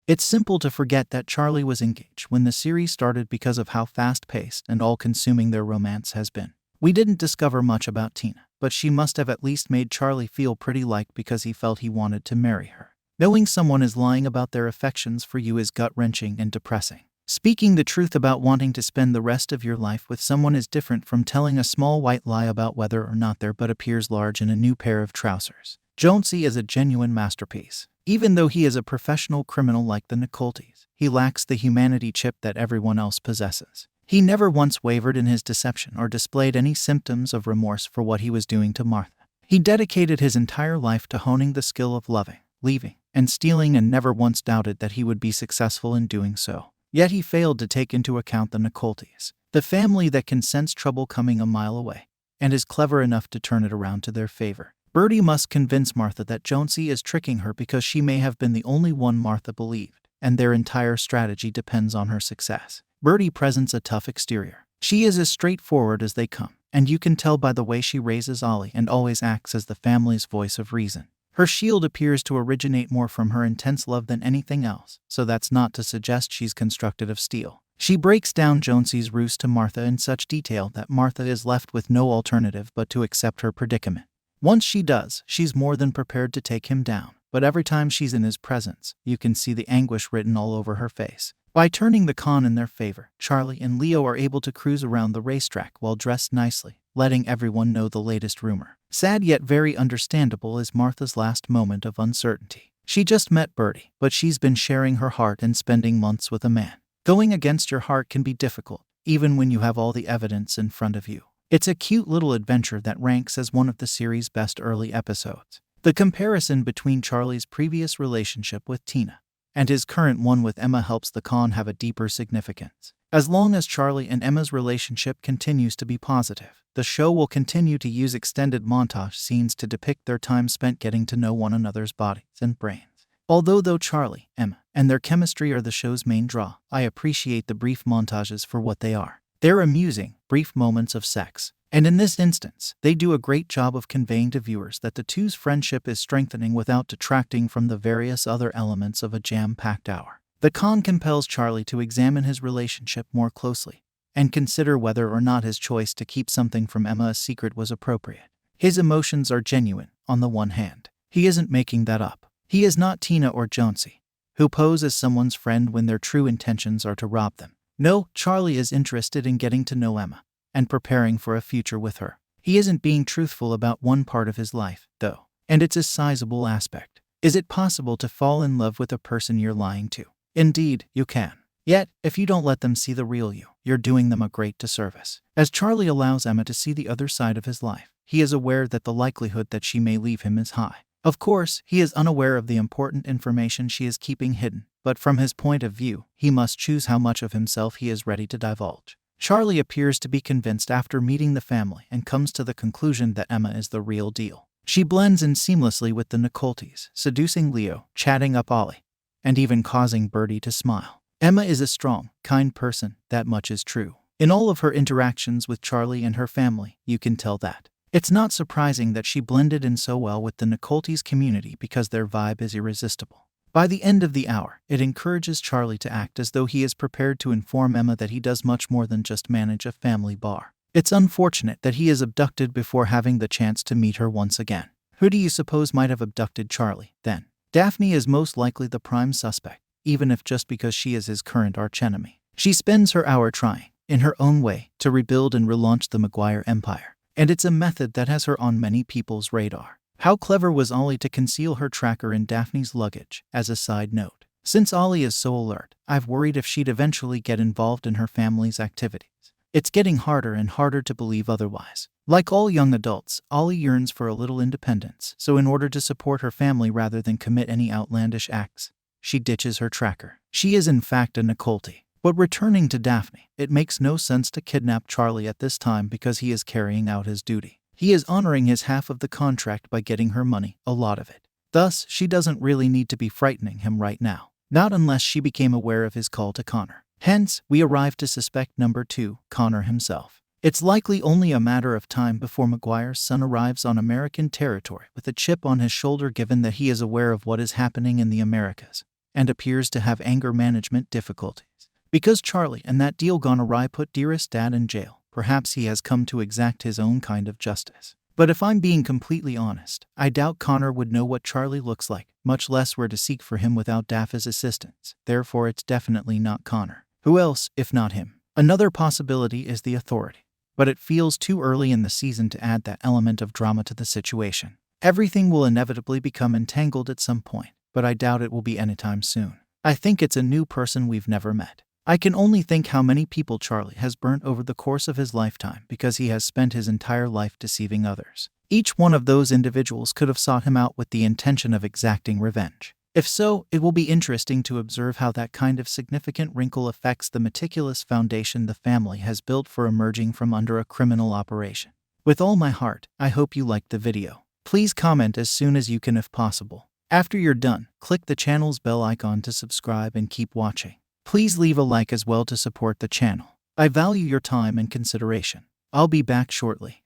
It's simple to forget that Charlie was engaged when the series started because of how fast-paced and all-consuming their romance has been. We didn't discover much about Tina, but she must have at least made Charlie feel pretty liked because he felt he wanted to marry her. Knowing someone is lying about their affections for you is gut-wrenching and depressing. Speaking the truth about wanting to spend the rest of your life with someone is different from telling a small white lie about whether or not their butt appears large in a new pair of trousers. Jonesy is a genuine masterpiece. Even though he is a professional criminal like the Nicoltes, he lacks the humanity chip that everyone else possesses. He never once wavered in his deception or displayed any symptoms of remorse for what he was doing to Martha. He dedicated his entire life to honing the skill of loving, leaving, and stealing, and never once doubted that he would be successful in doing so. Yet he failed to take into account the Nicoltes, the family that can sense trouble coming a mile away, and is clever enough to turn it around to their favor. Birdie must convince Martha that Jonesy is tricking her because she may have been the only one Martha believed, and their entire strategy depends on her success. Birdie presents a tough exterior. She is as straightforward as they come, and you can tell by the way she raises Ollie and always acts as the family's voice of reason. Her shield appears to originate more from her intense love than anything else, so that's not to suggest she's constructed of steel. She breaks down Jonesy's ruse to Martha in such detail that Martha is left with no alternative but to accept her predicament. Once she does, she's more than prepared to take him down, but every time she's in his presence, you can see the anguish written all over her face. By turning the con in their favor, Charlie and Leo are able to cruise around the racetrack while dressed nicely, letting everyone know the latest rumor. Sad yet very understandable is Martha's last moment of uncertainty. She just met Birdie, but she's been sharing her heart and spending months with a man. Going against your heart can be difficult, even when you have all the evidence in front of you. It's a cute little adventure that ranks as one of the series' best early episodes. The comparison between Charlie's previous relationship with Tina and his current one with Emma helps the con have a deeper significance. As long as Charlie and Emma's relationship continues to be positive, the show will continue to use extended montage scenes to depict their time spent getting to know one another's bodies and brains. Though Charlie, Emma, and their chemistry are the show's main draw, I appreciate the brief montages for what they are. They're amusing, brief moments of sex. And in this instance, they do a great job of conveying to viewers that the two's friendship is strengthening without detracting from the various other elements of a jam-packed hour. The con compels Charlie to examine his relationship more closely and consider whether or not his choice to keep something from Emma a secret was appropriate. His emotions are genuine, on the one hand. He isn't making that up. He is not Tina or Jonesy, who pose as someone's friend when their true intentions are to rob them. No, Charlie is interested in getting to know Emma and preparing for a future with her. He isn't being truthful about one part of his life, though, and it's a sizable aspect. Is it possible to fall in love with a person you're lying to? Indeed, you can. Yet, if you don't let them see the real you, you're doing them a great disservice. As Charlie allows Emma to see the other side of his life, he is aware that the likelihood that she may leave him is high. Of course, he is unaware of the important information she is keeping hidden, but from his point of view, he must choose how much of himself he is ready to divulge. Charlie appears to be convinced after meeting the family and comes to the conclusion that Emma is the real deal. She blends in seamlessly with the Nicoltes, seducing Leo, chatting up Ollie, and even causing Birdie to smile. Emma is a strong, kind person, that much is true. In all of her interactions with Charlie and her family, you can tell that. It's not surprising that she blended in so well with the Nicoltes community because their vibe is irresistible. By the end of the hour, it encourages Charlie to act as though he is prepared to inform Emma that he does much more than just manage a family bar. It's unfortunate that he is abducted before having the chance to meet her once again. Who do you suppose might have abducted Charlie, then? Daphne is most likely the prime suspect, even if just because she is his current archenemy. She spends her hour trying, in her own way, to rebuild and relaunch the Maguire empire, and it's a method that has her on many people's radar. How clever was Ollie to conceal her tracker in Daphne's luggage? As a side note, since Ollie is so alert, I've worried if she'd eventually get involved in her family's activities. It's getting harder and harder to believe otherwise. Like all young adults, Ollie yearns for a little independence, so in order to support her family rather than commit any outlandish acts, she ditches her tracker. She is in fact a Nicolte. But returning to Daphne, it makes no sense to kidnap Charlie at this time because he is carrying out his duty. He is honoring his half of the contract by getting her money, a lot of it. Thus, she doesn't really need to be frightening him right now. Not unless she became aware of his call to Connor. Hence, we arrive to suspect number 2, Connor himself. It's likely only a matter of time before Maguire's son arrives on American territory with a chip on his shoulder given that he is aware of what is happening in the Americas and appears to have anger management difficulties. Because Charlie and that deal gone awry put Dearest Dad in jail, perhaps he has come to exact his own kind of justice. But if I'm being completely honest, I doubt Connor would know what Charlie looks like, much less where to seek for him without Daphne's assistance. Therefore, it's definitely not Connor. Who else, if not him? Another possibility is the Authority. But it feels too early in the season to add that element of drama to the situation. Everything will inevitably become entangled at some point, but I doubt it will be anytime soon. I think it's a new person we've never met. I can only think how many people Charlie has burnt over the course of his lifetime because he has spent his entire life deceiving others. Each one of those individuals could have sought him out with the intention of exacting revenge. If so, it will be interesting to observe how that kind of significant wrinkle affects the meticulous foundation the family has built for emerging from under a criminal operation. With all my heart, I hope you liked the video. Please comment as soon as you can if possible. After you're done, click the channel's bell icon to subscribe and keep watching. Please leave a like as well to support the channel. I value your time and consideration. I'll be back shortly.